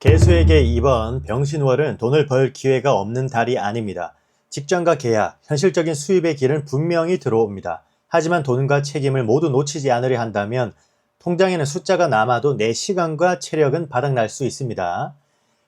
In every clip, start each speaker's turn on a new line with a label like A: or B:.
A: 개수에게 이번 병신월은 돈을 벌 기회가 없는 달이 아닙니다. 직장과 계약, 현실적인 수입의 길은 분명히 들어옵니다. 하지만 돈과 책임을 모두 놓치지 않으려 한다면 통장에는 숫자가 남아도 내 시간과 체력은 바닥날 수 있습니다.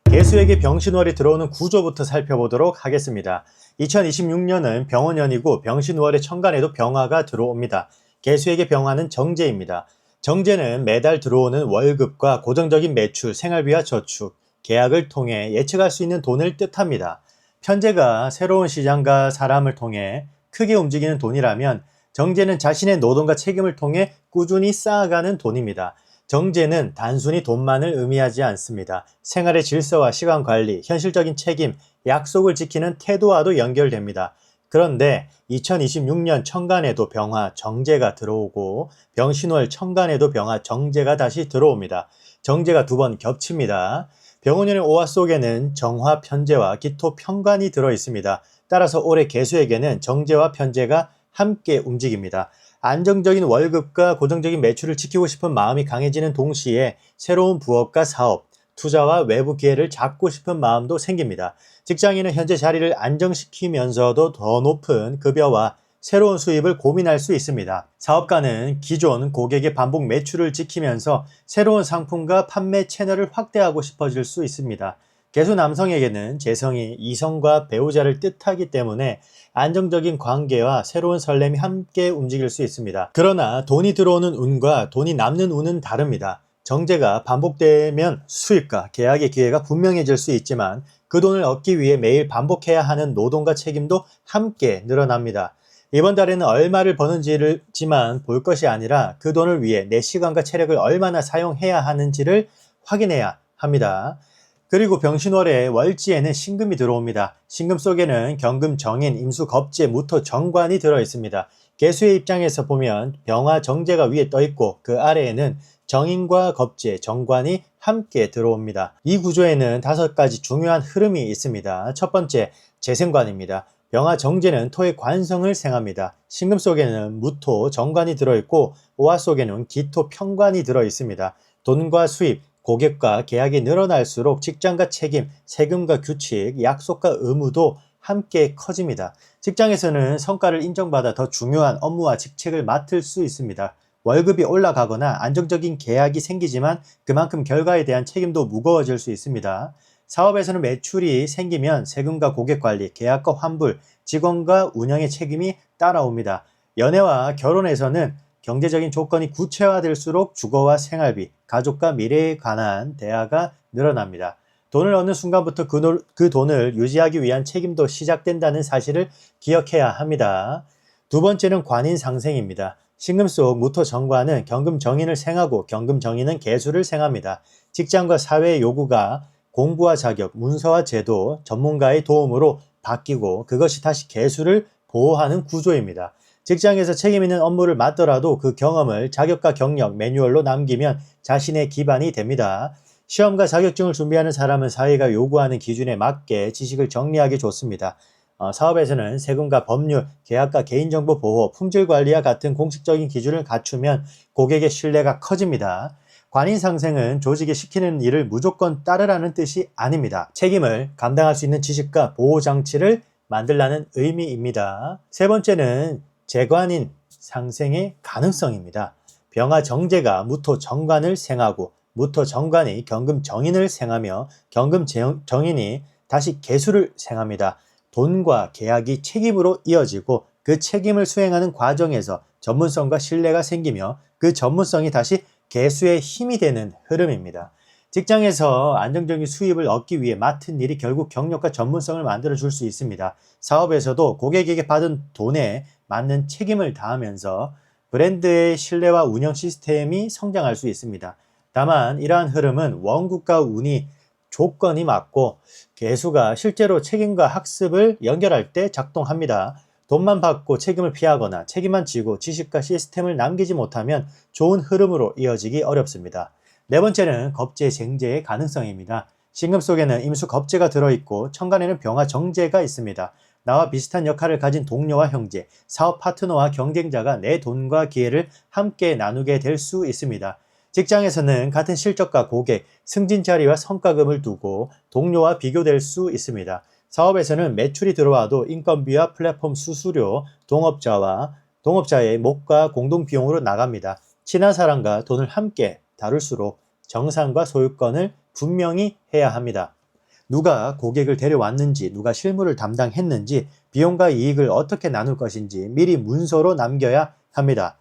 A: 개수에게 병신월이 들어오는 구조부터 살펴보도록 하겠습니다. 2026년은 병원년이고 병신월의 천간에도 병화가 들어옵니다. 개수에게 병화는 정제입니다. 정제는 매달 들어오는 월급과 고정적인 매출, 생활비와 저축, 계약을 통해 예측할 수 있는 돈을 뜻합니다. 편제가 새로운 시장과 사람을 통해 크게 움직이는 돈이라면 정제는 자신의 노동과 책임을 통해 꾸준히 쌓아가는 돈입니다. 정제는 단순히 돈만을 의미하지 않습니다. 생활의 질서와 시간 관리, 현실적인 책임, 약속을 지키는 태도와도 연결됩니다. 그런데 2026년 천간에도 병화 정제가 들어오고 병신월 천간에도 병화 정제가 다시 들어옵니다. 정제가 두 번 겹칩니다. 병원년의 오화 속에는 정화 편제와 기토 편관이 들어 있습니다. 따라서 올해 개수에게는 정제와 편제가 함께 움직입니다. 안정적인 월급과 고정적인 매출을 지키고 싶은 마음이 강해지는 동시에 새로운 부업과 사업, 투자와 외부 기회를 잡고 싶은 마음도 생깁니다. 직장인은 현재 자리를 안정시키면서도 더 높은 급여와 새로운 수입을 고민할 수 있습니다. 사업가는 기존 고객의 반복 매출을 지키면서 새로운 상품과 판매 채널을 확대하고 싶어질 수 있습니다. 개수 남성에게는 재성이 이성과 배우자를 뜻하기 때문에 안정적인 관계와 새로운 설렘이 함께 움직일 수 있습니다. 그러나 돈이 들어오는 운과 돈이 남는 운은 다릅니다. 정제가 반복되면 수입과 계약의 기회가 분명해질 수 있지만 그 돈을 얻기 위해 매일 반복해야 하는 노동과 책임도 함께 늘어납니다. 이번 달에는 얼마를 버는지만 볼 것이 아니라 그 돈을 위해 내 시간과 체력을 얼마나 사용해야 하는지를 확인해야 합니다. 그리고 병신월의 월지에는 신금이 들어옵니다. 신금 속에는 경금, 정인, 임수, 겁재, 무토, 정관이 들어있습니다. 개수의 입장에서 보면 병화 정제가 위에 떠있고 그 아래에는 정인과 겁재, 정관이 함께 들어옵니다. 이 구조에는 5가지 중요한 흐름이 있습니다. 첫 번째, 재생관입니다. 병화 정제는 토의 관성을 생합니다. 신금 속에는 무토, 정관이 들어있고 오화 속에는 기토, 편관이 들어있습니다. 돈과 수입, 고객과 계약이 늘어날수록 직장과 책임, 세금과 규칙, 약속과 의무도 함께 커집니다. 직장에서는 성과를 인정받아 더 중요한 업무와 직책을 맡을 수 있습니다. 월급이 올라가거나 안정적인 계약이 생기지만 그만큼 결과에 대한 책임도 무거워질 수 있습니다. 사업에서는 매출이 생기면 세금과 고객 관리, 계약과 환불, 직원과 운영의 책임이 따라옵니다. 연애와 결혼에서는 경제적인 조건이 구체화될수록 주거와 생활비, 가족과 미래에 관한 대화가 늘어납니다. 돈을 얻는 순간부터 그 돈을 유지하기 위한 책임도 시작된다는 사실을 기억해야 합니다. 두 번째는 관인 상생입니다. 신금 속 무토 정관은 경금 정인을 생하고 경금 정인은 개수를 생합니다. 직장과 사회의 요구가 공부와 자격, 문서와 제도, 전문가의 도움으로 바뀌고 그것이 다시 개수를 보호하는 구조입니다. 직장에서 책임 있는 업무를 맡더라도 그 경험을 자격과 경력, 매뉴얼로 남기면 자신의 기반이 됩니다. 시험과 자격증을 준비하는 사람은 사회가 요구하는 기준에 맞게 지식을 정리하기 좋습니다. 사업에서는 세금과 법률, 계약과 개인정보 보호, 품질 관리와 같은 공식적인 기준을 갖추면 고객의 신뢰가 커집니다. 관인 상생은 조직이 시키는 일을 무조건 따르라는 뜻이 아닙니다. 책임을 감당할 수 있는 지식과 보호 장치를 만들라는 의미입니다. 세 번째는 재관인 상생의 가능성입니다. 병화 정제가 무토 정관을 생하고 무토 정관이 경금 정인을 생하며 경금 정인이 다시 개수를 생합니다. 돈과 계약이 책임으로 이어지고 그 책임을 수행하는 과정에서 전문성과 신뢰가 생기며 그 전문성이 다시 개수의 힘이 되는 흐름입니다. 직장에서 안정적인 수입을 얻기 위해 맡은 일이 결국 경력과 전문성을 만들어 줄 수 있습니다. 사업에서도 고객에게 받은 돈에 맞는 책임을 다하면서 브랜드의 신뢰와 운영 시스템이 성장할 수 있습니다. 다만 이러한 흐름은 원국과 운이 조건이 맞고 개수가 실제로 책임과 학습을 연결할 때 작동합니다. 돈만 받고 책임을 피하거나 책임만 지고 지식과 시스템을 남기지 못하면 좋은 흐름으로 이어지기 어렵습니다. 네 번째는 겁재 쟁제의 가능성입니다. 신금 속에는 임수 겁재가 들어있고 천간에는 병화 정제가 있습니다. 나와 비슷한 역할을 가진 동료와 형제, 사업 파트너와 경쟁자가 내 돈과 기회를 함께 나누게 될 수 있습니다. 직장에서는 같은 실적과 고객, 승진 자리와 성과금을 두고 동료와 비교될 수 있습니다. 사업에서는 매출이 들어와도 인건비와 플랫폼 수수료, 동업자의 목과 공동 비용으로 나갑니다. 친한 사람과 돈을 함께 다룰수록 정산과 소유권을 분명히 해야 합니다. 누가 고객을 데려왔는지, 누가 실무를 담당했는지, 비용과 이익을 어떻게 나눌 것인지 미리 문서로 남겨야 합니다.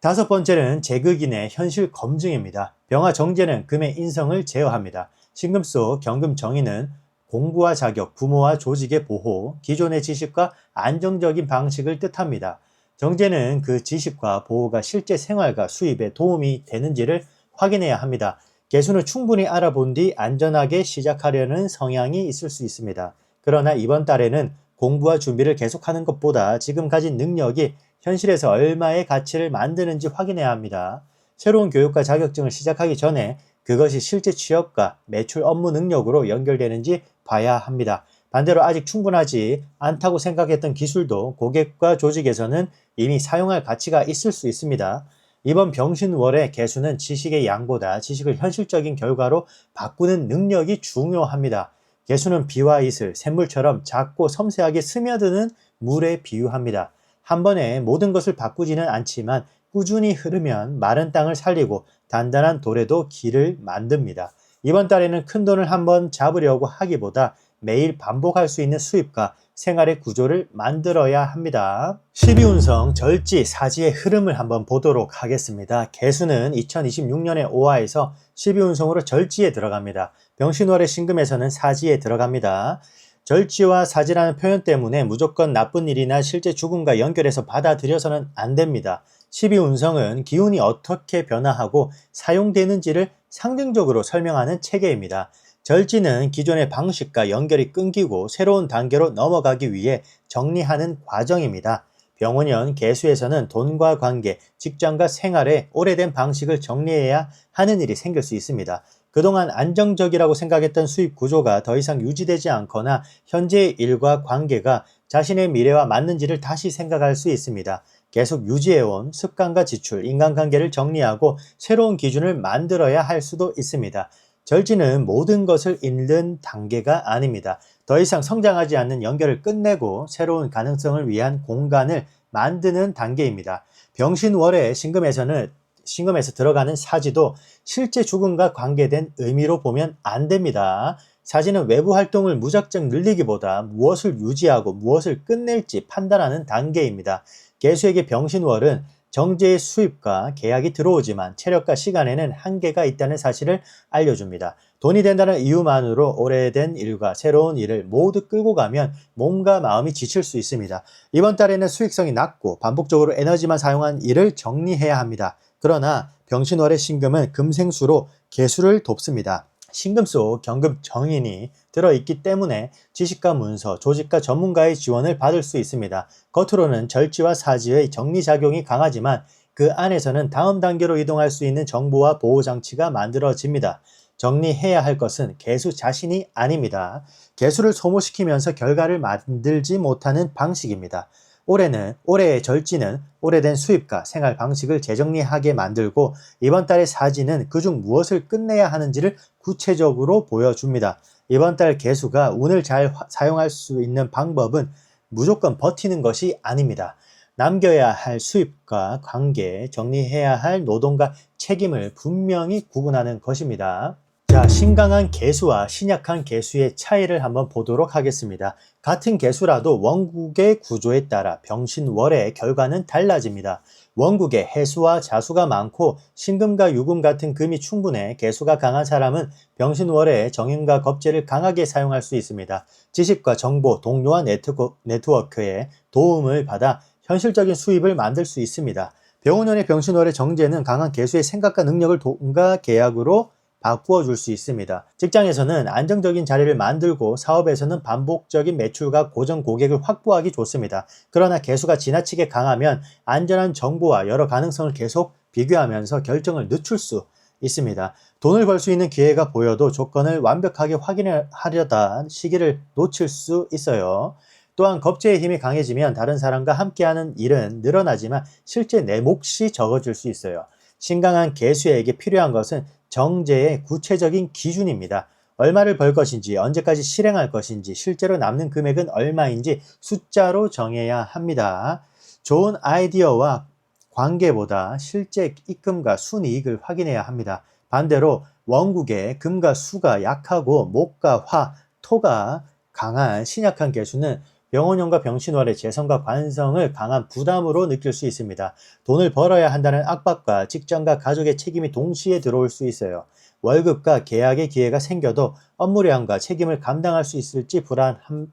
A: 다섯 번째는 재극인의 현실 검증입니다. 병화 정제는 금의 인성을 제어합니다. 신금속 경금 정의는 공부와 자격, 부모와 조직의 보호, 기존의 지식과 안정적인 방식을 뜻합니다. 정제는 그 지식과 보호가 실제 생활과 수입에 도움이 되는지를 확인해야 합니다. 개수는 충분히 알아본 뒤 안전하게 시작하려는 성향이 있을 수 있습니다. 그러나 이번 달에는 공부와 준비를 계속하는 것보다 지금 가진 능력이 현실에서 얼마의 가치를 만드는지 확인해야 합니다. 새로운 교육과 자격증을 시작하기 전에 그것이 실제 취업과 매출 업무 능력으로 연결되는지 봐야 합니다. 반대로 아직 충분하지 않다고 생각했던 기술도 고객과 조직에서는 이미 사용할 가치가 있을 수 있습니다. 이번 병신월의 개수는 지식의 양보다 지식을 현실적인 결과로 바꾸는 능력이 중요합니다. 개수는 비와 이슬, 샘물처럼 작고 섬세하게 스며드는 물에 비유합니다. 한 번에 모든 것을 바꾸지는 않지만 꾸준히 흐르면 마른 땅을 살리고 단단한 돌에도 길을 만듭니다. 이번 달에는 큰 돈을 한번 잡으려고 하기보다 매일 반복할 수 있는 수입과 생활의 구조를 만들어야 합니다. 12운성 절지, 사지의 흐름을 한번 보도록 하겠습니다. 개수는 2026년의 오화에서 12운성으로 절지에 들어갑니다. 병신월의 신금에서는 사지에 들어갑니다. 절지와 사지라는 표현 때문에 무조건 나쁜 일이나 실제 죽음과 연결해서 받아들여서는 안 됩니다. 12운성은 기운이 어떻게 변화하고 사용되는지를 상징적으로 설명하는 체계입니다. 절지는 기존의 방식과 연결이 끊기고 새로운 단계로 넘어가기 위해 정리하는 과정입니다. 병원년 개수에서는 돈과 관계, 직장과 생활에 오래된 방식을 정리해야 하는 일이 생길 수 있습니다. 그동안 안정적이라고 생각했던 수입 구조가 더 이상 유지되지 않거나 현재의 일과 관계가 자신의 미래와 맞는지를 다시 생각할 수 있습니다. 계속 유지해온 습관과 지출, 인간관계를 정리하고 새로운 기준을 만들어야 할 수도 있습니다. 절지는 모든 것을 잃는 단계가 아닙니다. 더 이상 성장하지 않는 연결을 끝내고 새로운 가능성을 위한 공간을 만드는 단계입니다. 병신월의 신금에서 들어가는 사지도 실제 죽음과 관계된 의미로 보면 안 됩니다. 사지는 외부 활동을 무작정 늘리기보다 무엇을 유지하고 무엇을 끝낼지 판단하는 단계입니다. 개수에게 병신월은 정제의 수입과 계약이 들어오지만 체력과 시간에는 한계가 있다는 사실을 알려줍니다. 돈이 된다는 이유만으로 오래된 일과 새로운 일을 모두 끌고 가면 몸과 마음이 지칠 수 있습니다. 이번 달에는 수익성이 낮고 반복적으로 에너지만 사용한 일을 정리해야 합니다. 그러나 병신월의 신금은 금생수로 개수를 돕습니다. 신금 속 경금 정인이 들어있기 때문에 지식과 문서, 조직과 전문가의 지원을 받을 수 있습니다. 겉으로는 절지와 사지의 정리작용이 강하지만 그 안에서는 다음 단계로 이동할 수 있는 정보와 보호장치가 만들어집니다. 정리해야 할 것은 개수 자신이 아닙니다. 개수를 소모시키면서 결과를 만들지 못하는 방식입니다. 올해의 절지는 오래된 수입과 생활 방식을 재정리하게 만들고 이번 달의 사지는 그중 무엇을 끝내야 하는지를 구체적으로 보여줍니다. 이번 달 개수가 운을 잘 사용할 수 있는 방법은 무조건 버티는 것이 아닙니다. 남겨야 할 수입과 관계, 정리해야 할 노동과 책임을 분명히 구분하는 것입니다. 자, 신강한 개수와 신약한 개수의 차이를 한번 보도록 하겠습니다. 같은 개수라도 원국의 구조에 따라 병신월의 결과는 달라집니다. 원국에 해수와 자수가 많고 신금과 유금 같은 금이 충분해 개수가 강한 사람은 병신월의 정인과 겁재를 강하게 사용할 수 있습니다. 지식과 정보, 동료와 네트워크의 도움을 받아 현실적인 수입을 만들 수 있습니다. 병운년의 병신월의 정제는 강한 개수의 생각과 능력을 돈과 계약으로 바꾸어 줄 수 있습니다. 직장에서는 안정적인 자리를 만들고 사업에서는 반복적인 매출과 고정 고객을 확보하기 좋습니다. 그러나 개수가 지나치게 강하면 안전한 정보와 여러 가능성을 계속 비교하면서 결정을 늦출 수 있습니다. 돈을 벌 수 있는 기회가 보여도 조건을 완벽하게 확인하려다 시기를 놓칠 수 있어요. 또한 겁재의 힘이 강해지면 다른 사람과 함께하는 일은 늘어나지만 실제 내 몫이 적어질 수 있어요. 신강한 개수에게 필요한 것은 정제의 구체적인 기준입니다. 얼마를 벌 것인지, 언제까지 실행할 것인지, 실제로 남는 금액은 얼마인지 숫자로 정해야 합니다. 좋은 아이디어와 관계보다 실제 입금과 순이익을 확인해야 합니다. 반대로 원국의 금과 수가 약하고 목과 화, 토가 강한 신약한 개수는 병원형과 병신월의 재성과 관성을 강한 부담으로 느낄 수 있습니다. 돈을 벌어야 한다는 압박과 직장과 가족의 책임이 동시에 들어올 수 있어요. 월급과 계약의 기회가 생겨도 업무량과 책임을 감당할 수 있을지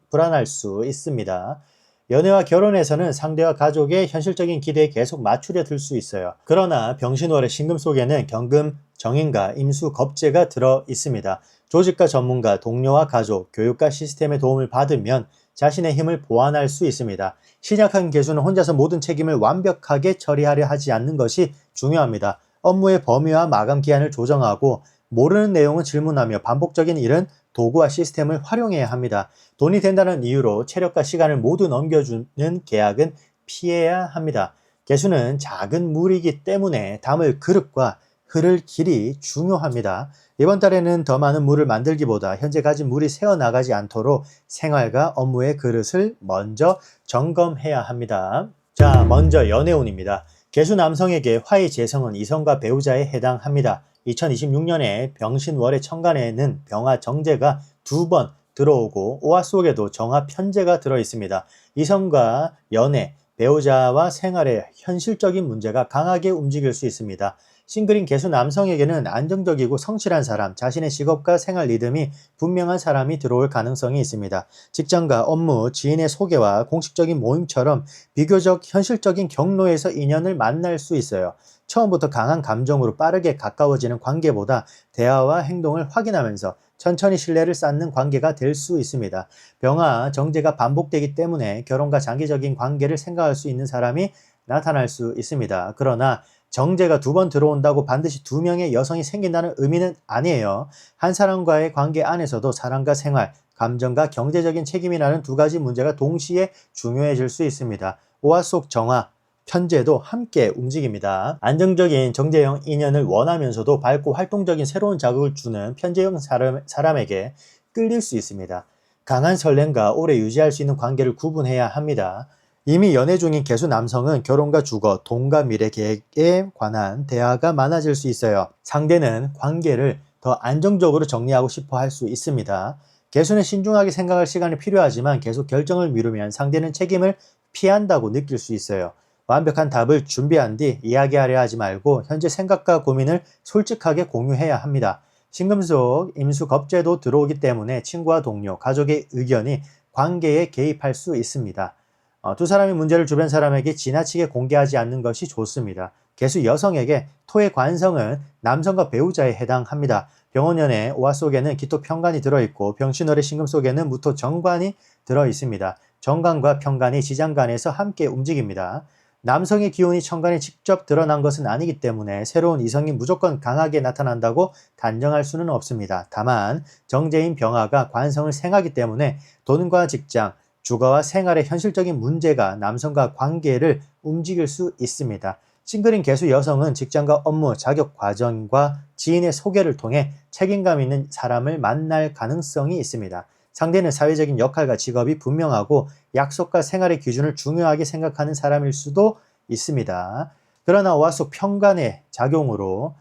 A: 불안할 수 있습니다. 연애와 결혼에서는 상대와 가족의 현실적인 기대에 계속 맞추려 들 수 있어요. 그러나 병신월의 신금 속에는 경금, 정인과 임수, 겁재가 들어 있습니다. 조직과 전문가, 동료와 가족, 교육과 시스템의 도움을 받으면 자신의 힘을 보완할 수 있습니다. 신약한 개수는 혼자서 모든 책임을 완벽하게 처리하려 하지 않는 것이 중요합니다. 업무의 범위와 마감 기한을 조정하고 모르는 내용은 질문하며 반복적인 일은 도구와 시스템을 활용해야 합니다. 돈이 된다는 이유로 체력과 시간을 모두 넘겨주는 계약은 피해야 합니다. 개수는 작은 물이기 때문에 담을 그릇과 흐를 길이 중요합니다. 이번 달에는 더 많은 물을 만들기보다 현재 가진 물이 새어나가지 않도록 생활과 업무의 그릇을 먼저 점검해야 합니다. 자, 먼저 연애운입니다. 개수 남성에게 화의 재성은 이성과 배우자에 해당합니다. 2026년에 병신월의 천간에는 병화 정제가 2번 들어오고 오화 속에도 정화 편제가 들어있습니다. 이성과 연애, 배우자와 생활의 현실적인 문제가 강하게 움직일 수 있습니다. 싱글인 개수 남성에게는 안정적이고 성실한 사람, 자신의 직업과 생활 리듬이 분명한 사람이 들어올 가능성이 있습니다. 직장과 업무, 지인의 소개와 공식적인 모임처럼 비교적 현실적인 경로에서 인연을 만날 수 있어요. 처음부터 강한 감정으로 빠르게 가까워지는 관계보다 대화와 행동을 확인하면서 천천히 신뢰를 쌓는 관계가 될 수 있습니다. 병화, 정제가 반복되기 때문에 결혼과 장기적인 관계를 생각할 수 있는 사람이 나타날 수 있습니다. 그러나 정제가 2번 들어온다고 반드시 2명의 여성이 생긴다는 의미는 아니에요. 한 사람과의 관계 안에서도 사랑과 생활, 감정과 경제적인 책임이라는 2가지 문제가 동시에 중요해질 수 있습니다. 오화 속 정화, 편제도 함께 움직입니다. 안정적인 정제형 인연을 원하면서도 밝고 활동적인 새로운 자극을 주는 편제형 사람에게 끌릴 수 있습니다. 강한 설렘과 오래 유지할 수 있는 관계를 구분해야 합니다. 이미 연애 중인 개수 남성은 결혼과 주거, 돈과 미래 계획에 관한 대화가 많아질 수 있어요. 상대는 관계를 더 안정적으로 정리하고 싶어 할 수 있습니다. 개수는 신중하게 생각할 시간이 필요하지만 계속 결정을 미루면 상대는 책임을 피한다고 느낄 수 있어요. 완벽한 답을 준비한 뒤 이야기하려 하지 말고 현재 생각과 고민을 솔직하게 공유해야 합니다. 신금속, 임수, 겁재도 들어오기 때문에 친구와 동료, 가족의 의견이 관계에 개입할 수 있습니다. 2사람의 문제를 주변 사람에게 지나치게 공개하지 않는 것이 좋습니다. 개수 여성에게 토의 관성은 남성과 배우자에 해당합니다. 병원연의 오화 속에는 기토 편간이 들어있고 병신월의 신금 속에는 무토 정관이 들어있습니다. 정관과 편간이 지장간에서 함께 움직입니다. 남성의 기운이 천간에 직접 드러난 것은 아니기 때문에 새로운 이성이 무조건 강하게 나타난다고 단정할 수는 없습니다. 다만 정제인 병화가 관성을 생하기 때문에 돈과 직장, 주거와 생활의 현실적인 문제가 남성과 관계를 움직일 수 있습니다. 싱글인 개수 여성은 직장과 업무, 자격 과정과 지인의 소개를 통해 책임감 있는 사람을 만날 가능성이 있습니다. 상대는 사회적인 역할과 직업이 분명하고 약속과 생활의 기준을 중요하게 생각하는 사람일 수도 있습니다. 그러나 오화 속 편간의 작용으로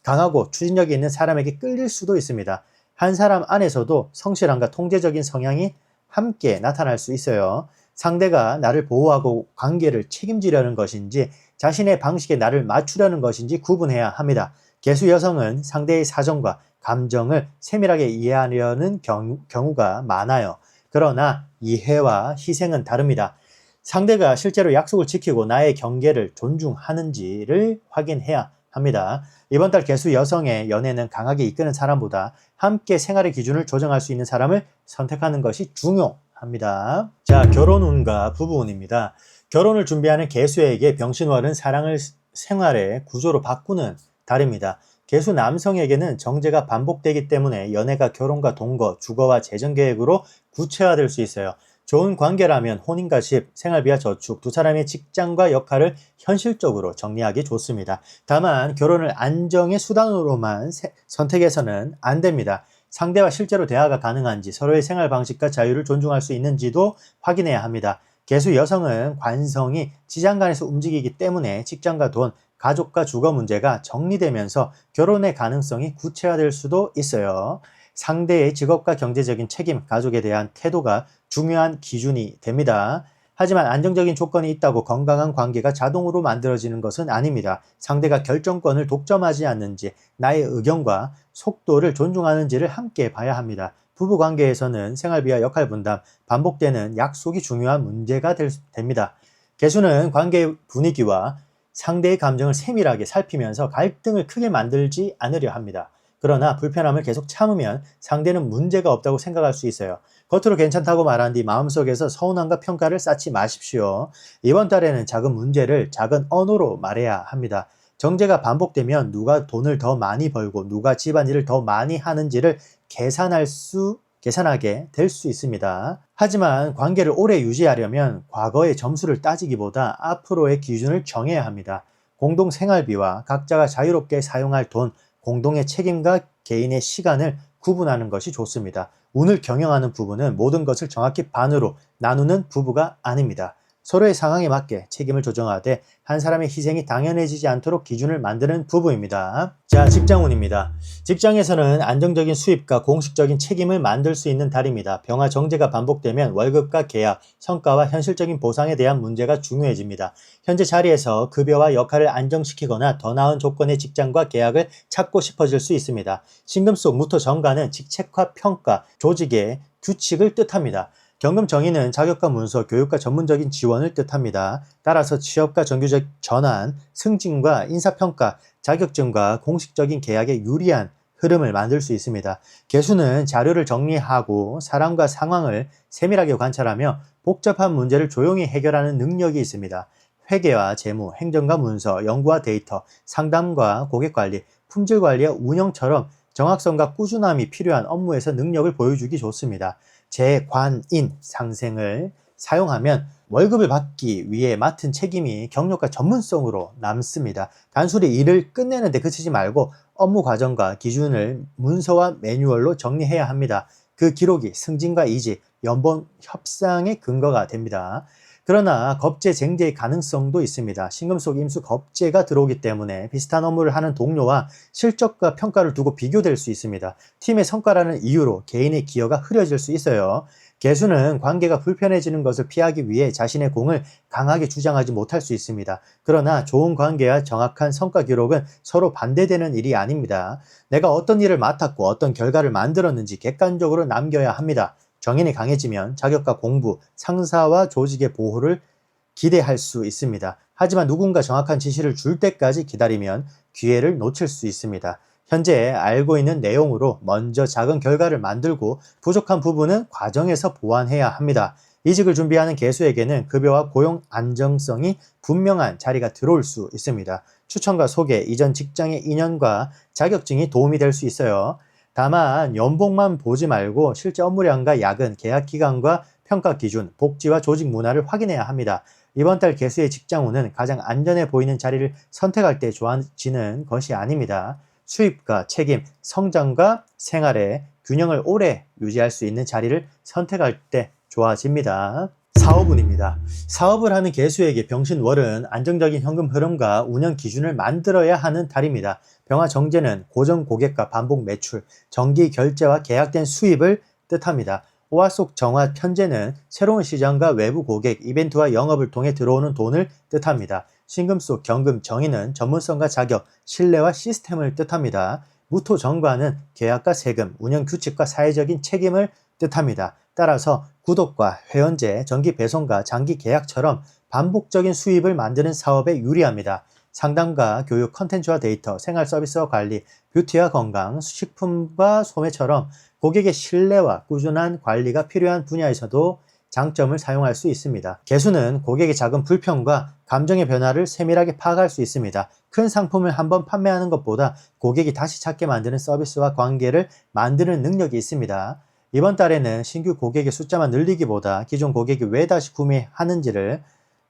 A: 강하고 추진력이 있는 사람에게 끌릴 수도 있습니다. 한 사람 안에서도 성실함과 통제적인 성향이 함께 나타날 수 있어요. 상대가 나를 보호하고 관계를 책임지려는 것인지 자신의 방식에 나를 맞추려는 것인지 구분해야 합니다. 개수 여성은 상대의 사정과 감정을 세밀하게 이해하려는 경우가 많아요. 그러나 이해와 희생은 다릅니다. 상대가 실제로 약속을 지키고 나의 경계를 존중하는지를 확인해야 합니다. 이번 달 개수 여성의 연애는 강하게 이끄는 사람보다 함께 생활의 기준을 조정할 수 있는 사람을 선택하는 것이 중요합니다. 자, 결혼운과 부부운입니다. 결혼을 준비하는 개수에게 병신월은 사랑을 생활의 구조로 바꾸는 달입니다. 개수 남성에게는 정제가 반복되기 때문에 연애가 결혼과 동거, 주거와 재정 계획으로 구체화될 수 있어요. 좋은 관계라면 혼인가십, 생활비와 저축 두 사람의 직장과 역할을 현실적으로 정리하기 좋습니다. 다만 결혼을 안정의 수단으로만 선택해서는 안 됩니다. 상대와 실제로 대화가 가능한지, 서로의 생활 방식과 자유를 존중할 수 있는지도 확인해야 합니다. 개수 여성은 관성이 지장간에서 움직이기 때문에 직장과 돈, 가족과 주거 문제가 정리되면서 결혼의 가능성이 구체화될 수도 있어요. 상대의 직업과 경제적인 책임, 가족에 대한 태도가 중요한 기준이 됩니다. 하지만 안정적인 조건이 있다고 건강한 관계가 자동으로 만들어지는 것은 아닙니다. 상대가 결정권을 독점하지 않는지, 나의 의견과 속도를 존중하는지를 함께 봐야 합니다. 부부관계에서는 생활비와 역할 분담, 반복되는 약속이 중요한 문제가 됩니다. 개수는 관계 분위기와 상대의 감정을 세밀하게 살피면서 갈등을 크게 만들지 않으려 합니다. 그러나 불편함을 계속 참으면 상대는 문제가 없다고 생각할 수 있어요. 겉으로 괜찮다고 말한 뒤 마음속에서 서운함과 평가를 쌓지 마십시오. 이번 달에는 작은 문제를 작은 언어로 말해야 합니다. 정제가 반복되면 누가 돈을 더 많이 벌고 누가 집안일을 더 많이 하는지를 계산하게 될 수 있습니다. 하지만 관계를 오래 유지하려면 과거의 점수를 따지기보다 앞으로의 기준을 정해야 합니다. 공동 생활비와 각자가 자유롭게 사용할 돈, 공동의 책임과 개인의 시간을 구분하는 것이 좋습니다. 운을 경영하는 부부는 모든 것을 정확히 반으로 나누는 부부가 아닙니다. 서로의 상황에 맞게 책임을 조정하되 한 사람의 희생이 당연해지지 않도록 기준을 만드는 부부입니다. 자, 직장운입니다. 직장에서는 안정적인 수입과 공식적인 책임을 만들 수 있는 달입니다. 병화 정제가 반복되면 월급과 계약, 성과와 현실적인 보상에 대한 문제가 중요해집니다. 현재 자리에서 급여와 역할을 안정시키거나 더 나은 조건의 직장과 계약을 찾고 싶어질 수 있습니다. 신금 속 무토 정관은 직책화 평가, 조직의 규칙을 뜻합니다. 경금 정의는 자격과 문서, 교육과 전문적인 지원을 뜻합니다. 따라서 취업과 정규직 전환, 승진과 인사평가, 자격증과 공식적인 계약에 유리한 흐름을 만들 수 있습니다. 개수는 자료를 정리하고 사람과 상황을 세밀하게 관찰하며 복잡한 문제를 조용히 해결하는 능력이 있습니다. 회계와 재무, 행정과 문서, 연구와 데이터, 상담과 고객관리, 품질관리와 운영처럼 정확성과 꾸준함이 필요한 업무에서 능력을 보여주기 좋습니다. 재관인 상생을 사용하면 월급을 받기 위해 맡은 책임이 경력과 전문성으로 남습니다. 단순히 일을 끝내는 데 그치지 말고 업무 과정과 기준을 문서와 매뉴얼로 정리해야 합니다. 그 기록이 승진과 이직, 연봉 협상의 근거가 됩니다. 그러나 겁재 쟁제의 가능성도 있습니다. 신금 속 임수 겁재가 들어오기 때문에 비슷한 업무를 하는 동료와 실적과 평가를 두고 비교될 수 있습니다. 팀의 성과라는 이유로 개인의 기여가 흐려질 수 있어요. 개수는 관계가 불편해지는 것을 피하기 위해 자신의 공을 강하게 주장하지 못할 수 있습니다. 그러나 좋은 관계와 정확한 성과 기록은 서로 반대되는 일이 아닙니다. 내가 어떤 일을 맡았고 어떤 결과를 만들었는지 객관적으로 남겨야 합니다. 정인이 강해지면 자격과 공부, 상사와 조직의 보호를 기대할 수 있습니다. 하지만 누군가 정확한 지시를 줄 때까지 기다리면 기회를 놓칠 수 있습니다. 현재 알고 있는 내용으로 먼저 작은 결과를 만들고 부족한 부분은 과정에서 보완해야 합니다. 이직을 준비하는 개수에게는 급여와 고용 안정성이 분명한 자리가 들어올 수 있습니다. 추천과 소개, 이전 직장의 인연과 자격증이 도움이 될 수 있어요. 다만 연봉만 보지 말고 실제 업무량과 야근, 계약 기간과 평가 기준, 복지와 조직 문화를 확인해야 합니다. 이번 달 개수의 직장운은 가장 안전해 보이는 자리를 선택할 때 좋아지는 것이 아닙니다. 수입과 책임, 성장과 생활의 균형을 오래 유지할 수 있는 자리를 선택할 때 좋아집니다. 사업운입니다. 사업을 하는 개수에게 병신월은 안정적인 현금 흐름과 운영 기준을 만들어야 하는 달입니다. 병화 정제는 고정 고객과 반복 매출, 정기 결제와 계약된 수입을 뜻합니다. 오화 속 정화 편제는 새로운 시장과 외부 고객, 이벤트와 영업을 통해 들어오는 돈을 뜻합니다. 신금 속 경금 정의는 전문성과 자격, 신뢰와 시스템을 뜻합니다. 무토 정관은 계약과 세금, 운영 규칙과 사회적인 책임을 뜻합니다. 따라서 구독과 회원제, 정기 배송과 장기 계약처럼 반복적인 수입을 만드는 사업에 유리합니다. 상담과 교육, 컨텐츠와 데이터, 생활 서비스와 관리, 뷰티와 건강, 식품과 소매처럼 고객의 신뢰와 꾸준한 관리가 필요한 분야에서도 장점을 사용할 수 있습니다. 개수는 고객의 작은 불평과 감정의 변화를 세밀하게 파악할 수 있습니다. 큰 상품을 한번 판매하는 것보다 고객이 다시 찾게 만드는 서비스와 관계를 만드는 능력이 있습니다. 이번 달에는 신규 고객의 숫자만 늘리기보다 기존 고객이 왜 다시 구매하는지를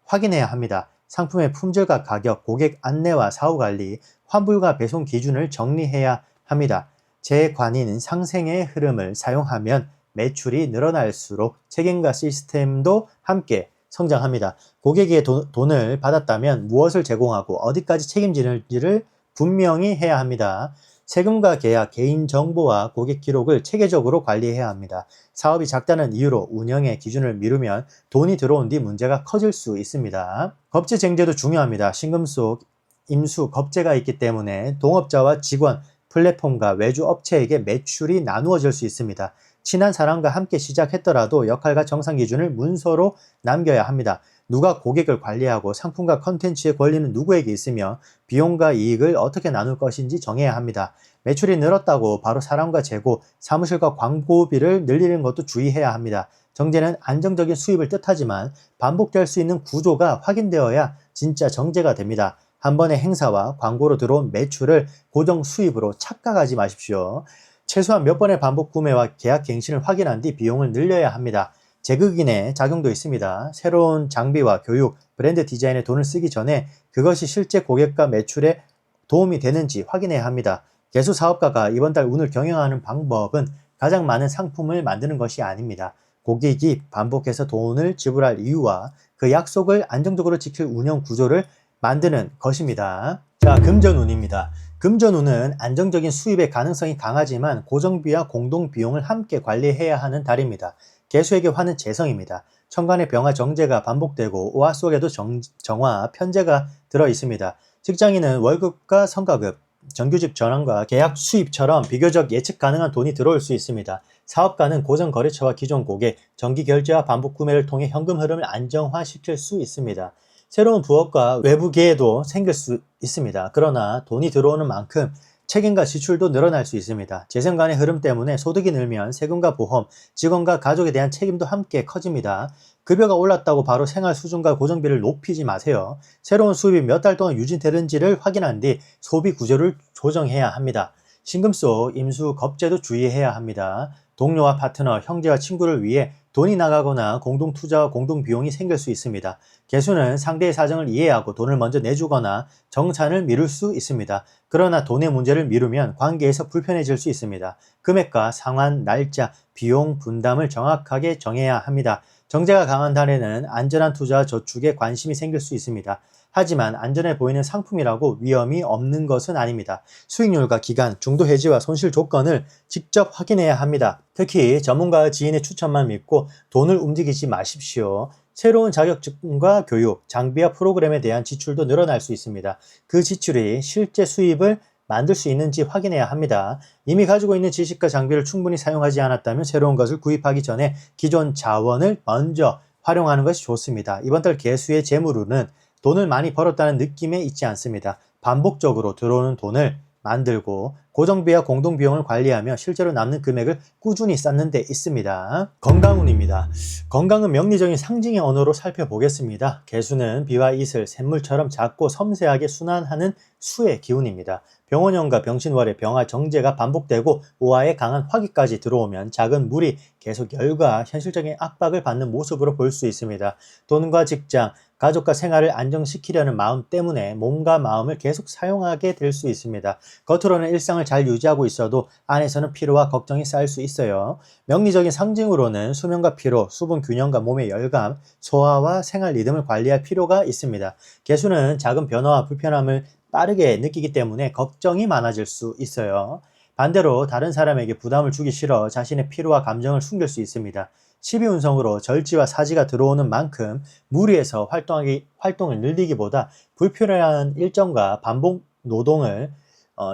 A: 확인해야 합니다. 상품의 품질과 가격, 고객 안내와 사후 관리, 환불과 배송 기준을 정리해야 합니다. 재관인 상생의 흐름을 사용하면 매출이 늘어날수록 책임과 시스템도 함께 성장합니다. 고객의 돈을 받았다면 무엇을 제공하고 어디까지 책임지는지를 분명히 해야 합니다. 세금과 계약, 개인정보와 고객 기록을 체계적으로 관리해야 합니다. 사업이 작다는 이유로 운영의 기준을 미루면 돈이 들어온 뒤 문제가 커질 수 있습니다. 겁제 쟁제도 중요합니다. 신금 속 임수 겁제가 있기 때문에 동업자와 직원, 플랫폼과 외주 업체에게 매출이 나누어질 수 있습니다. 친한 사람과 함께 시작했더라도 역할과 정상 기준을 문서로 남겨야 합니다. 누가 고객을 관리하고 상품과 컨텐츠의 권리는 누구에게 있으며 비용과 이익을 어떻게 나눌 것인지 정해야 합니다. 매출이 늘었다고 바로 사람과 재고, 사무실과 광고비를 늘리는 것도 주의해야 합니다. 정제는 안정적인 수입을 뜻하지만 반복될 수 있는 구조가 확인되어야 진짜 정제가 됩니다. 한 번의 행사와 광고로 들어온 매출을 고정 수입으로 착각하지 마십시오. 최소한 몇 번의 반복 구매와 계약 갱신을 확인한 뒤 비용을 늘려야 합니다. 제극인의 작용도 있습니다. 새로운 장비와 교육, 브랜드 디자인에 돈을 쓰기 전에 그것이 실제 고객과 매출에 도움이 되는지 확인해야 합니다. 개수 사업가가 이번 달 운을 경영하는 방법은 가장 많은 상품을 만드는 것이 아닙니다. 고객이 반복해서 돈을 지불할 이유와 그 약속을 안정적으로 지킬 운영 구조를 만드는 것입니다. 자, 금전운입니다. 금전운은 안정적인 수입의 가능성이 강하지만 고정비와 공동비용을 함께 관리해야 하는 달입니다. 개수에게 화는 재성입니다. 천간의 병화 정제가 반복되고 오화 속에도 정화, 편제가 들어 있습니다. 직장인은 월급과 성과급, 정규직 전환과 계약 수입처럼 비교적 예측 가능한 돈이 들어올 수 있습니다. 사업가는 고정 거래처와 기존 고객, 정기 결제와 반복 구매를 통해 현금 흐름을 안정화시킬 수 있습니다. 새로운 부업과 외부 기회도 생길 수 있습니다. 그러나 돈이 들어오는 만큼 책임과 지출도 늘어날 수 있습니다. 재정 간의 흐름 때문에 소득이 늘면 세금과 보험, 직원과 가족에 대한 책임도 함께 커집니다. 급여가 올랐다고 바로 생활 수준과 고정비를 높이지 마세요. 새로운 수입이 몇 달 동안 유지되는지를 확인한 뒤 소비 구조를 조정해야 합니다. 신금 속 임수 겁제도 주의해야 합니다. 동료와 파트너, 형제와 친구를 위해 돈이 나가거나 공동 투자와 공동 비용이 생길 수 있습니다. 개수는 상대의 사정을 이해하고 돈을 먼저 내주거나 정산을 미룰 수 있습니다. 그러나 돈의 문제를 미루면 관계에서 불편해질 수 있습니다. 금액과 상환, 날짜, 비용 분담을 정확하게 정해야 합니다. 정제가 강한 달에는 안전한 투자와 저축에 관심이 생길 수 있습니다. 하지만 안전해 보이는 상품이라고 위험이 없는 것은 아닙니다. 수익률과 기간, 중도 해지와 손실 조건을 직접 확인해야 합니다. 특히 전문가와 지인의 추천만 믿고 돈을 움직이지 마십시오. 새로운 자격증과 교육, 장비와 프로그램에 대한 지출도 늘어날 수 있습니다. 그 지출이 실제 수입을 만들 수 있는지 확인해야 합니다. 이미 가지고 있는 지식과 장비를 충분히 사용하지 않았다면 새로운 것을 구입하기 전에 기존 자원을 먼저 활용하는 것이 좋습니다. 이번 달 개수의 재물운은 돈을 많이 벌었다는 느낌에 있지 않습니다. 반복적으로 들어오는 돈을 만들고 고정비와 공동비용을 관리하며 실제로 남는 금액을 꾸준히 쌓는 데 있습니다. 건강운입니다. 건강은 명리적인 상징의 언어로 살펴보겠습니다. 개수는 비와 이슬, 샘물처럼 작고 섬세하게 순환하는 수의 기운입니다. 병원형과 병신월의 병화 정제가 반복되고 오화의 강한 화기까지 들어오면 작은 물이 계속 열과 현실적인 압박을 받는 모습으로 볼 수 있습니다. 돈과 직장, 가족과 생활을 안정시키려는 마음 때문에 몸과 마음을 계속 사용하게 될 수 있습니다. 겉으로는 일상을 잘 유지하고 있어도 안에서는 피로와 걱정이 쌓일 수 있어요. 명리적인 상징으로는 수면과 피로, 수분 균형과 몸의 열감, 소화와 생활 리듬을 관리할 필요가 있습니다. 개수는 작은 변화와 불편함을 빠르게 느끼기 때문에 걱정이 많아질 수 있어요. 반대로 다른 사람에게 부담을 주기 싫어 자신의 피로와 감정을 숨길 수 있습니다. 12운성으로 절지와 사지가 들어오는 만큼 무리해서 활동을 늘리기보다 불필요한 일정과 반복 노동을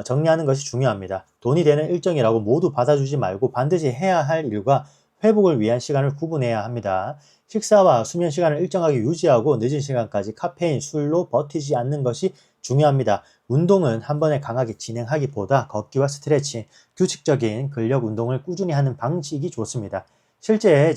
A: 정리하는 것이 중요합니다. 돈이 되는 일정이라고 모두 받아주지 말고 반드시 해야 할 일과 회복을 위한 시간을 구분해야 합니다. 식사와 수면 시간을 일정하게 유지하고 늦은 시간까지 카페인, 술로 버티지 않는 것이 중요합니다. 운동은 한 번에 강하게 진행하기보다 걷기와 스트레칭, 규칙적인 근력 운동을 꾸준히 하는 방식이 좋습니다. 실제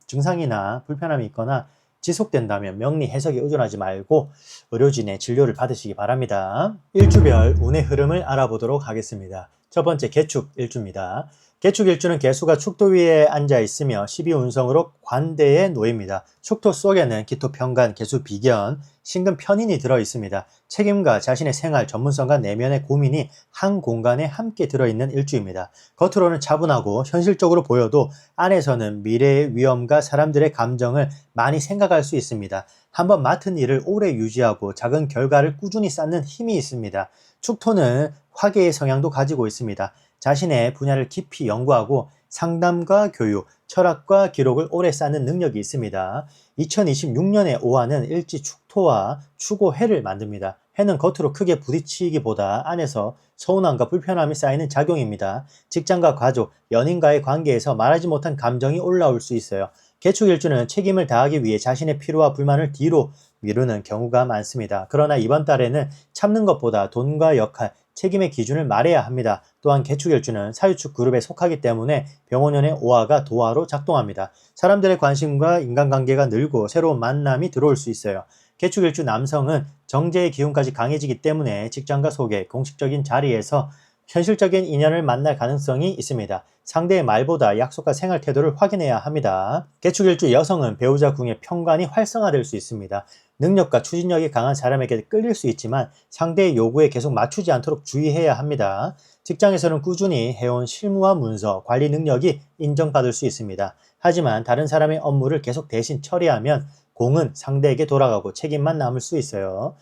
A: 증상이나 불편함이 있거나 지속된다면 명리 해석에 의존하지 말고 의료진의 진료를 받으시기 바랍니다. 일주별 운의 흐름을 알아보도록 하겠습니다. 첫 번째 개축일주입니다. 개축일주는 개수가 축토 위에 앉아 있으며 12운성으로 관대에 놓입니다. 축토 속에는 기토평간, 개수비견, 신금편인이 들어 있습니다. 책임과 자신의 생활, 전문성과 내면의 고민이 한 공간에 함께 들어있는 일주입니다. 겉으로는 차분하고 현실적으로 보여도 안에서는 미래의 위험과 사람들의 감정을 많이 생각할 수 있습니다. 한번 맡은 일을 오래 유지하고 작은 결과를 꾸준히 쌓는 힘이 있습니다. 축토는 화계의 성향도 가지고 있습니다. 자신의 분야를 깊이 연구하고 상담과 교육, 철학과 기록을 오래 쌓는 능력이 있습니다. 2026년의 오화는 일지 축토와 추고해를 만듭니다. 해는 겉으로 크게 부딪히기보다 안에서 서운함과 불편함이 쌓이는 작용입니다. 직장과 가족, 연인과의 관계에서 말하지 못한 감정이 올라올 수 있어요. 개축일주는 책임을 다하기 위해 자신의 필요와 불만을 뒤로 미루는 경우가 많습니다. 그러나 이번 달에는 참는 것보다 돈과 역할, 책임의 기준을 말해야 합니다. 또한 개축일주는 사유축 그룹에 속하기 때문에 병원연의 오화가 도화로 작동합니다. 사람들의 관심과 인간관계가 늘고 새로운 만남이 들어올 수 있어요. 개축일주 남성은 정제의 기운까지 강해지기 때문에 직장과 소개, 공식적인 자리에서 현실적인 인연을 만날 가능성이 있습니다. 상대의 말보다 약속과 생활 태도를 확인해야 합니다. 개축일주 여성은 배우자 궁의 편관이 활성화될 수 있습니다. 능력과 추진력이 강한 사람에게 끌릴 수 있지만 상대의 요구에 계속 맞추지 않도록 주의해야 합니다. 직장에서는 꾸준히 해온 실무와 문서, 관리 능력이 인정받을 수 있습니다. 하지만 다른 사람의 업무를 계속 대신 처리하면 공은 상대에게 돌아가고 책임만 남을 수 있어요.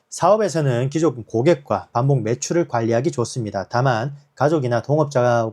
A: 사업에서는 기존 고객과 반복 매출을 관리하기 좋습니다. 다만 가족이나 동업자가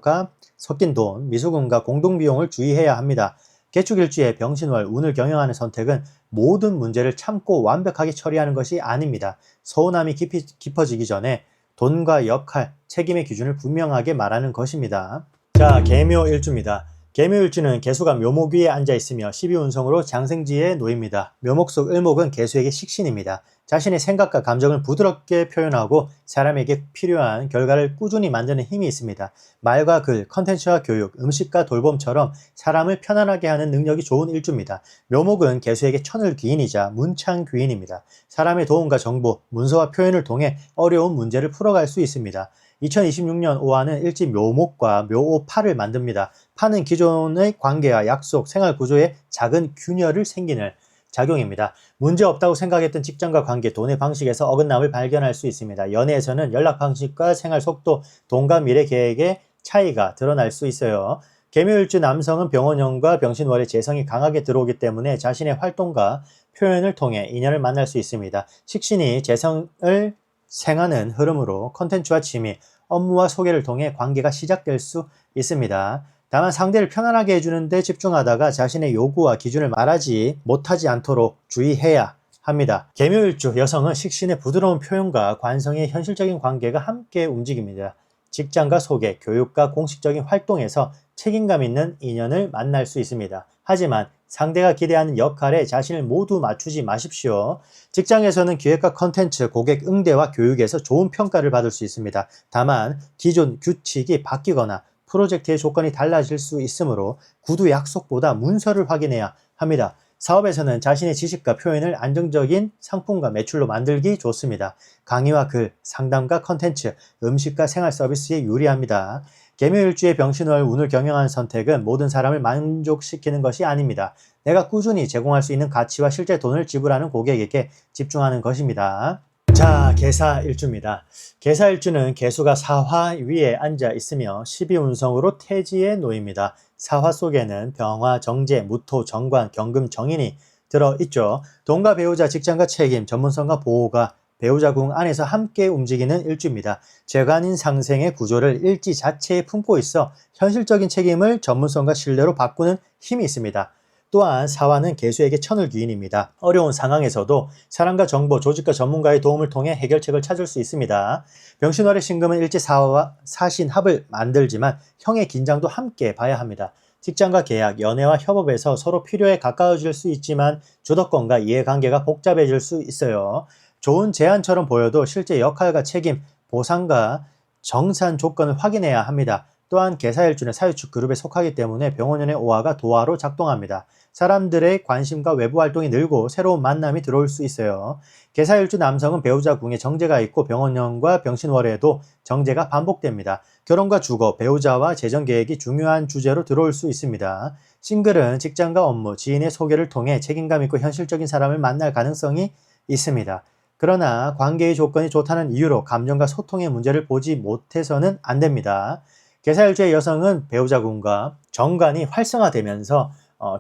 A: 섞인 돈, 미수금과 공동비용을 주의해야 합니다. 개축일주의 병신월, 운을 경영하는 선택은 모든 문제를 참고 완벽하게 처리하는 것이 아닙니다. 서운함이 깊어지기 전에 돈과 역할, 책임의 기준을 분명하게 말하는 것입니다. 자, 개묘일주입니다. 개묘일주는 개수가 묘목 위에 앉아 있으며 12운성으로 장생지에 놓입니다. 묘목 속 을목은 개수에게 식신입니다. 자신의 생각과 감정을 부드럽게 표현하고 사람에게 필요한 결과를 꾸준히 만드는 힘이 있습니다. 말과 글, 컨텐츠와 교육, 음식과 돌봄처럼 사람을 편안하게 하는 능력이 좋은 일주입니다. 묘목은 개수에게 천을귀인이자 문창귀인입니다. 사람의 도움과 정보, 문서와 표현을 통해 어려운 문제를 풀어갈 수 있습니다. 2026년 오화는 일지 묘목과 묘오파를 만듭니다. 파는 기존의 관계와 약속, 생활 구조에 작은 균열을 생기는 작용입니다. 문제 없다고 생각했던 직장과 관계, 돈의 방식에서 어긋남을 발견할 수 있습니다. 연애에서는 연락 방식과 생활 속도, 돈과 미래 계획의 차이가 드러날 수 있어요. 개묘일주 남성은 병원연과 병신월의 재성이 강하게 들어오기 때문에 자신의 활동과 표현을 통해 인연을 만날 수 있습니다. 식신이 재성을 생하는 흐름으로 컨텐츠와 취미, 업무와 소개를 통해 관계가 시작될 수 있습니다. 다만 상대를 편안하게 해주는 데 집중하다가 자신의 요구와 기준을 말하지 못하지 않도록 주의해야 합니다. 개묘일주 여성은 식신의 부드러운 표현과 관성의 현실적인 관계가 함께 움직입니다. 직장과 소개, 교육과 공식적인 활동에서 책임감 있는 인연을 만날 수 있습니다. 하지만 상대가 기대하는 역할에 자신을 모두 맞추지 마십시오. 직장에서는 기획과 컨텐츠, 고객 응대와 교육에서 좋은 평가를 받을 수 있습니다. 다만 기존 규칙이 바뀌거나 프로젝트의 조건이 달라질 수 있으므로 구두 약속보다 문서를 확인해야 합니다. 사업에서는 자신의 지식과 표현을 안정적인 상품과 매출로 만들기 좋습니다. 강의와 글, 상담과 컨텐츠, 음식과 생활 서비스에 유리합니다. 개묘일주의 병신월 운을 경영하는 선택은 모든 사람을 만족시키는 것이 아닙니다. 내가 꾸준히 제공할 수 있는 가치와 실제 돈을 지불하는 고객에게 집중하는 것입니다. 자, 개사일주입니다. 개사일주는 개수가 사화 위에 앉아 있으며 12운성으로 태지에 놓입니다. 사화 속에는 병화, 정제, 무토, 정관, 경금, 정인이 들어있죠. 돈과 배우자, 직장과 책임, 전문성과 보호가 배우자 궁 안에서 함께 움직이는 일주입니다. 재관인 상생의 구조를 일지 자체에 품고 있어 현실적인 책임을 전문성과 신뢰로 바꾸는 힘이 있습니다. 또한 사화는 개수에게 천을귀인입니다. 어려운 상황에서도 사람과 정보, 조직과 전문가의 도움을 통해 해결책을 찾을 수 있습니다. 병신월의 신금은 일지 사화와 사신합을 만들지만 형의 긴장도 함께 봐야 합니다. 직장과 계약, 연애와 협업에서 서로 필요에 가까워질 수 있지만 주도권과 이해관계가 복잡해질 수 있어요. 좋은 제안처럼 보여도 실제 역할과 책임, 보상과 정산 조건을 확인해야 합니다. 또한 개사일주는 사유축 그룹에 속하기 때문에 병원연의 오화가 도화로 작동합니다. 사람들의 관심과 외부 활동이 늘고 새로운 만남이 들어올 수 있어요. 개사일주 남성은 배우자 궁에 정제가 있고 병원연과 병신월에도 정제가 반복됩니다. 결혼과 주거, 배우자와 재정 계획이 중요한 주제로 들어올 수 있습니다. 싱글은 직장과 업무, 지인의 소개를 통해 책임감 있고 현실적인 사람을 만날 가능성이 있습니다. 그러나 관계의 조건이 좋다는 이유로 감정과 소통의 문제를 보지 못해서는 안 됩니다. 개사일주의 여성은 배우자군과 정관이 활성화되면서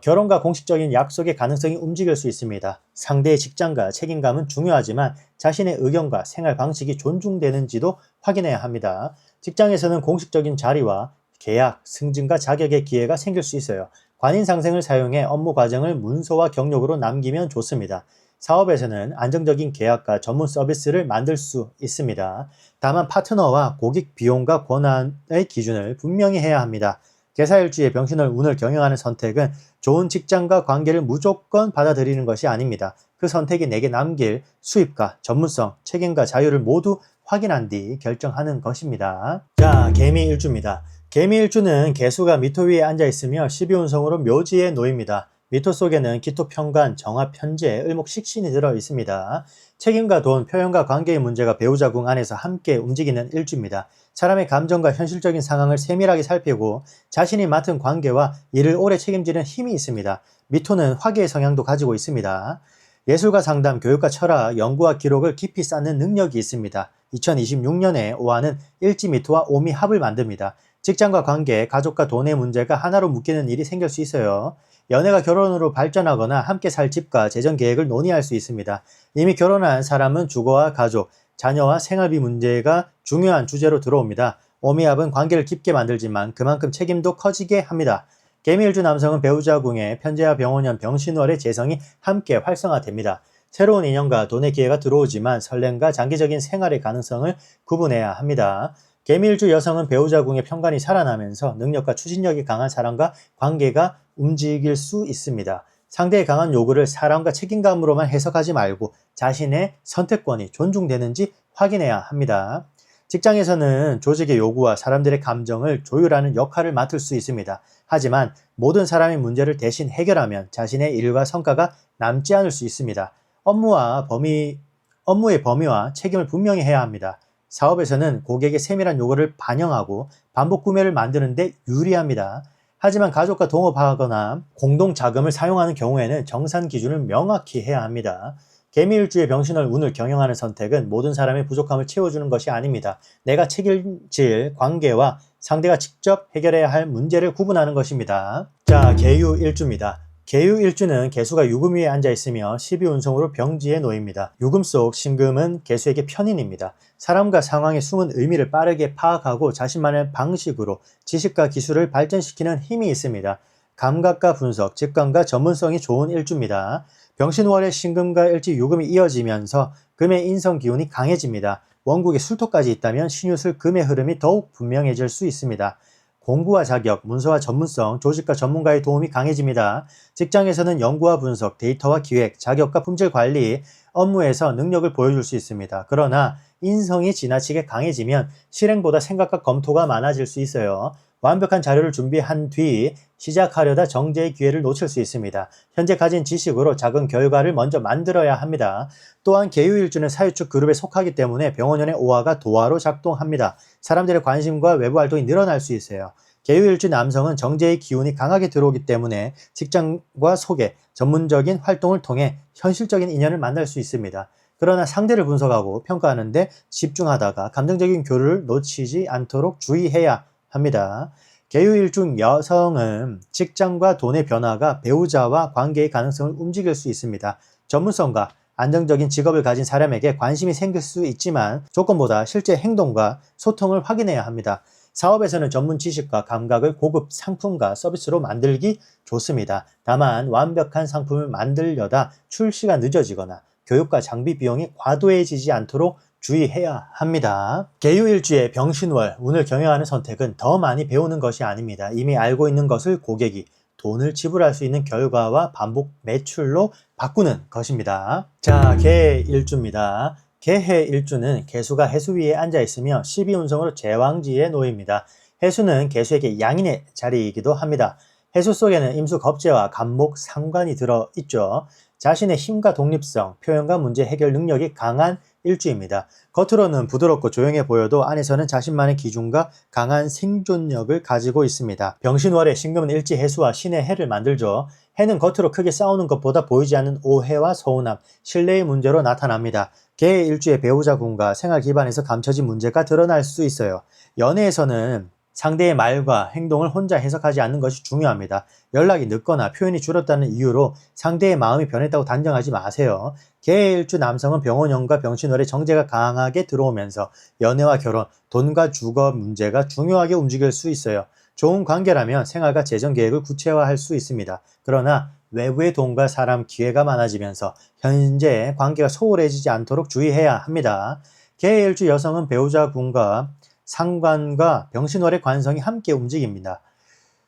A: 결혼과 공식적인 약속의 가능성이 움직일 수 있습니다. 상대의 직장과 책임감은 중요하지만 자신의 의견과 생활 방식이 존중되는지도 확인해야 합니다. 직장에서는 공식적인 자리와 계약, 승진과 자격의 기회가 생길 수 있어요. 관인상생을 사용해 업무 과정을 문서와 경력으로 남기면 좋습니다. 사업에서는 안정적인 계약과 전문 서비스를 만들 수 있습니다. 다만 파트너와 고객 비용과 권한의 기준을 분명히 해야 합니다. 개사일주의 병신월 운을 경영하는 선택은 좋은 직장과 관계를 무조건 받아들이는 것이 아닙니다. 그 선택이 내게 남길 수입과 전문성, 책임과 자유를 모두 확인한 뒤 결정하는 것입니다. 자, 개미일주입니다. 개미일주는 개수가 미토 위에 앉아있으며 12운성으로 묘지에 놓입니다. 미토 속에는 기토, 편관, 정화, 편재, 을목, 식신이 들어있습니다. 책임과 돈, 표현과 관계의 문제가 배우자 궁 안에서 함께 움직이는 일주입니다. 사람의 감정과 현실적인 상황을 세밀하게 살피고 자신이 맡은 관계와 이를 오래 책임지는 힘이 있습니다. 미토는 화기의 성향도 가지고 있습니다. 예술과 상담, 교육과 철학, 연구와 기록을 깊이 쌓는 능력이 있습니다. 2026년에 오화는 일지미토와 오미합을 만듭니다. 직장과 관계, 가족과 돈의 문제가 하나로 묶이는 일이 생길 수 있어요. 연애가 결혼으로 발전하거나 함께 살 집과 재정 계획을 논의할 수 있습니다. 이미 결혼한 사람은 주거와 가족, 자녀와 생활비 문제가 중요한 주제로 들어옵니다. 오미합은 관계를 깊게 만들지만 그만큼 책임도 커지게 합니다. 개미일주 남성은 배우자 궁에 편재와 병원연, 병신월의 재성이 함께 활성화됩니다. 새로운 인연과 돈의 기회가 들어오지만 설렘과 장기적인 생활의 가능성을 구분해야 합니다. 개미일주 여성은 배우자 궁의 편관이 살아나면서 능력과 추진력이 강한 사람과 관계가 움직일 수 있습니다. 상대의 강한 요구를 사랑과 책임감으로만 해석하지 말고 자신의 선택권이 존중되는지 확인해야 합니다. 직장에서는 조직의 요구와 사람들의 감정을 조율하는 역할을 맡을 수 있습니다. 하지만 모든 사람의 문제를 대신 해결하면 자신의 일과 성과가 남지 않을 수 있습니다. 업무의 범위와 책임을 분명히 해야 합니다. 사업에서는 고객의 세밀한 요구를 반영하고 반복 구매를 만드는 데 유리합니다. 하지만 가족과 동업하거나 공동 자금을 사용하는 경우에는 정산 기준을 명확히 해야 합니다. 개미일주의 병신월 운을 경영하는 선택은 모든 사람의 부족함을 채워주는 것이 아닙니다. 내가 책임질 관계와 상대가 직접 해결해야 할 문제를 구분하는 것입니다. 자, 개유일주입니다. 개유일주는 개수가 유금 위에 앉아있으며 12운성으로 병지에 놓입니다. 유금 속 신금은 개수에게 편인입니다. 사람과 상황의 숨은 의미를 빠르게 파악하고 자신만의 방식으로 지식과 기술을 발전시키는 힘이 있습니다. 감각과 분석, 직관과 전문성이 좋은 일주입니다. 병신월의 신금과 일지 유금이 이어지면서 금의 인성 기운이 강해집니다. 원국에 술토까지 있다면 신유술 금의 흐름이 더욱 분명해질 수 있습니다. 공부와 자격, 문서와 전문성, 조직과 전문가의 도움이 강해집니다. 직장에서는 연구와 분석, 데이터와 기획, 자격과 품질 관리, 업무에서 능력을 보여줄 수 있습니다. 그러나 인성이 지나치게 강해지면 실행보다 생각과 검토가 많아질 수 있어요. 완벽한 자료를 준비한 뒤 시작하려다 정제의 기회를 놓칠 수 있습니다. 현재 가진 지식으로 작은 결과를 먼저 만들어야 합니다. 또한 개유일주는 사유축 그룹에 속하기 때문에 병원연의 오화가 도화로 작동합니다. 사람들의 관심과 외부 활동이 늘어날 수 있어요. 개유일주 남성은 정제의 기운이 강하게 들어오기 때문에 직장과 소개, 전문적인 활동을 통해 현실적인 인연을 만날 수 있습니다. 그러나 상대를 분석하고 평가하는데 집중하다가 감정적인 교류를 놓치지 않도록 주의해야 합니다. 개유일중 여성은 직장과 돈의 변화가 배우자와 관계의 가능성을 움직일 수 있습니다. 전문성과 안정적인 직업을 가진 사람에게 관심이 생길 수 있지만 조건보다 실제 행동과 소통을 확인해야 합니다. 사업에서는 전문 지식과 감각을 고급 상품과 서비스로 만들기 좋습니다. 다만 완벽한 상품을 만들려다 출시가 늦어지거나 교육과 장비 비용이 과도해지지 않도록 주의해야 합니다. 개유일주의 병신월, 운을 경영하는 선택은 더 많이 배우는 것이 아닙니다. 이미 알고 있는 것을 고객이 돈을 지불할 수 있는 결과와 반복 매출로 바꾸는 것입니다. 자, 개일주입니다. 개해일주는 개수가 해수 위에 앉아있으며 12운성으로 제왕지에 놓입니다. 해수는 개수에게 양인의 자리이기도 합니다. 해수 속에는 임수 겁재와 간목, 상관이 들어있죠. 자신의 힘과 독립성, 표현과 문제 해결 능력이 강한 일주입니다. 겉으로는 부드럽고 조용해 보여도 안에서는 자신만의 기준과 강한 생존력을 가지고 있습니다. 병신월의 신금은 일지 해수와 신의 해를 만들죠. 해는 겉으로 크게 싸우는 것보다 보이지 않는 오해와 서운함, 신뢰의 문제로 나타납니다. 개의 일주의 배우자군과 생활 기반에서 감춰진 문제가 드러날 수 있어요. 연애에서는 상대의 말과 행동을 혼자 해석하지 않는 것이 중요합니다. 연락이 늦거나 표현이 줄었다는 이유로 상대의 마음이 변했다고 단정하지 마세요. 개의 일주 남성은 병원형과 병신월의 정제가 강하게 들어오면서 연애와 결혼, 돈과 주거 문제가 중요하게 움직일 수 있어요. 좋은 관계라면 생활과 재정 계획을 구체화할 수 있습니다. 그러나 외부의 돈과 사람, 기회가 많아지면서 현재 관계가 소홀해지지 않도록 주의해야 합니다. 개의 일주 여성은 배우자군과 상관과 병신월의 관성이 함께 움직입니다.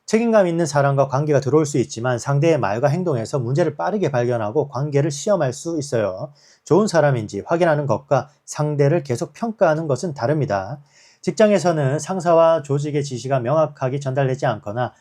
A: 책임감 있는 사람과 관계가 들어올 수 있지만 상대의 말과 행동에서 문제를 빠르게 발견하고 관계를 시험할 수 있어요. 좋은 사람인지 확인하는 것과 상대를 계속 평가하는 것은 다릅니다. 직장에서는 상사와 조직의 지시가 명확하게 전달되지 않거나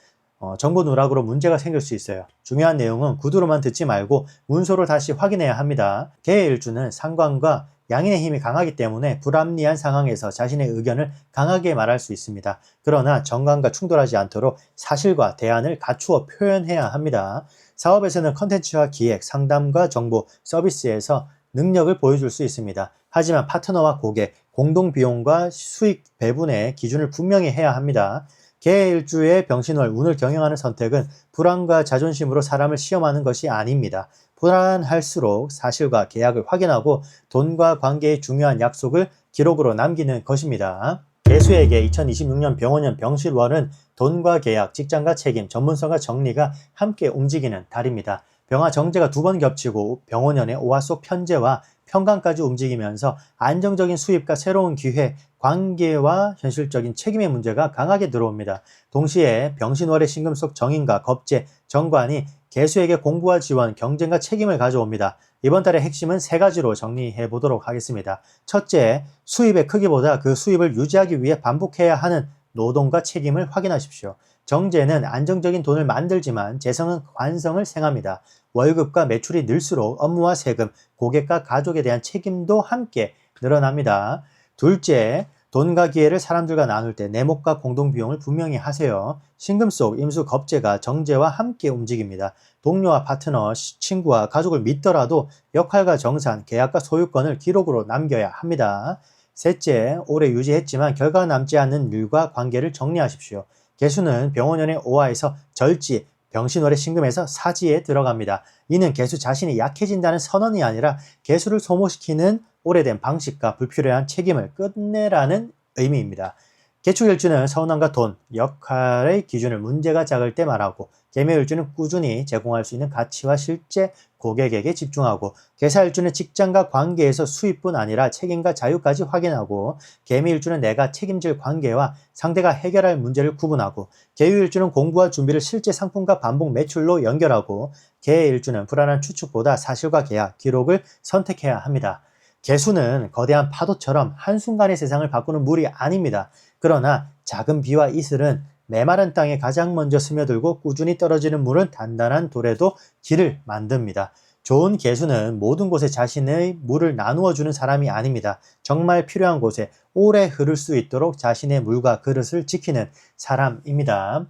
A: 정보 누락으로 문제가 생길 수 있어요. 중요한 내용은 구두로만 듣지 말고 문서로 다시 확인해야 합니다. 개의 일주는 상관과 양인의 힘이 강하기 때문에 불합리한 상황에서 자신의 의견을 강하게 말할 수 있습니다. 그러나 정관과 충돌하지 않도록 사실과 대안을 갖추어 표현해야 합니다. 사업에서는 컨텐츠와 기획, 상담과 정보, 서비스에서 능력을 보여줄 수 있습니다. 하지만 파트너와 고객, 공동 비용과 수익 배분의 기준을 분명히 해야 합니다. 개의 일주의 병신월, 운을 경영하는 선택은 불안과 자존심으로 사람을 시험하는 것이 아닙니다. 불안할수록 사실과 계약을 확인하고 돈과 관계의 중요한 약속을 기록으로 남기는 것입니다. 개수에게 2026년 병원년 병실월은 돈과 계약, 직장과 책임, 전문성과 정리가 함께 움직이는 달입니다. 병화 정제가 2번 겹치고 병원년의 오화 속 편제와 평강까지 움직이면서 안정적인 수입과 새로운 기회, 관계와 현실적인 책임의 문제가 강하게 들어옵니다. 동시에 병신월의 신금 속 정인과 겁재, 정관이 개수에게 공부와 지원, 경쟁과 책임을 가져옵니다. 이번 달의 핵심은 3가지로 정리해 보도록 하겠습니다. 첫째, 수입의 크기보다 그 수입을 유지하기 위해 반복해야 하는 노동과 책임을 확인하십시오. 정제는 안정적인 돈을 만들지만 재성은 관성을 생합니다. 월급과 매출이 늘수록 업무와 세금, 고객과 가족에 대한 책임도 함께 늘어납니다. 둘째, 돈과 기회를 사람들과 나눌 때 내목과 공동비용을 분명히 하세요. 신금 속 임수 겁재가 정제와 함께 움직입니다. 동료와 파트너, 친구와 가족을 믿더라도 역할과 정산, 계약과 소유권을 기록으로 남겨야 합니다. 셋째, 오래 유지했지만 결과가 남지 않는 일과 관계를 정리하십시오. 개수는 병원년의 오화에서 절지, 병신월의 신금에서 사지에 들어갑니다. 이는 개수 자신이 약해진다는 선언이 아니라 개수를 소모시키는 오래된 방식과 불필요한 책임을 끝내라는 의미입니다. 개축일주는 서운함과 돈, 역할의 기준을 문제가 작을 때 말하고, 개묘일주는 꾸준히 제공할 수 있는 가치와 실제 고객에게 집중하고, 개사일주는 직장과 관계에서 수입뿐 아니라 책임과 자유까지 확인하고, 개미일주는 내가 책임질 관계와 상대가 해결할 문제를 구분하고, 개유일주는 공부와 준비를 실제 상품과 반복 매출로 연결하고, 개일주는 불안한 추측보다 사실과 계약, 기록을 선택해야 합니다. 개수는 거대한 파도처럼 한순간에 세상을 바꾸는 물이 아닙니다. 그러나 작은 비와 이슬은 메마른 땅에 가장 먼저 스며들고 꾸준히 떨어지는 물은 단단한 돌에도 길을 만듭니다. 좋은 개수는 모든 곳에 자신의 물을 나누어 주는 사람이 아닙니다. 정말 필요한 곳에 오래 흐를 수 있도록 자신의 물과 그릇을 지키는 사람입니다.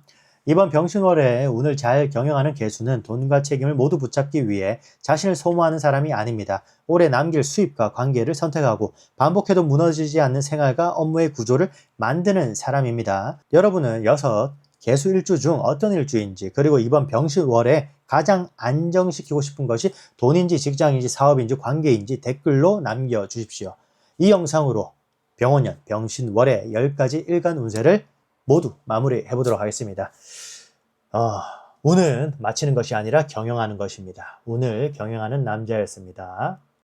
A: 이번 병신월에 운을 잘 경영하는 개수는 돈과 책임을 모두 붙잡기 위해 자신을 소모하는 사람이 아닙니다. 오래 남길 수입과 관계를 선택하고 반복해도 무너지지 않는 생활과 업무의 구조를 만드는 사람입니다. 여러분은 6 개수 일주 중 어떤 일주인지, 그리고 이번 병신월에 가장 안정시키고 싶은 것이 돈인지 직장인지 사업인지 관계인지 댓글로 남겨주십시오. 이 영상으로 병원년 병신월의 10가지 일간 운세를 모두 마무리해 보도록 하겠습니다. 운은 마치는 것이 아니라 경영하는 것입니다. 운을 경영하는 남자였습니다.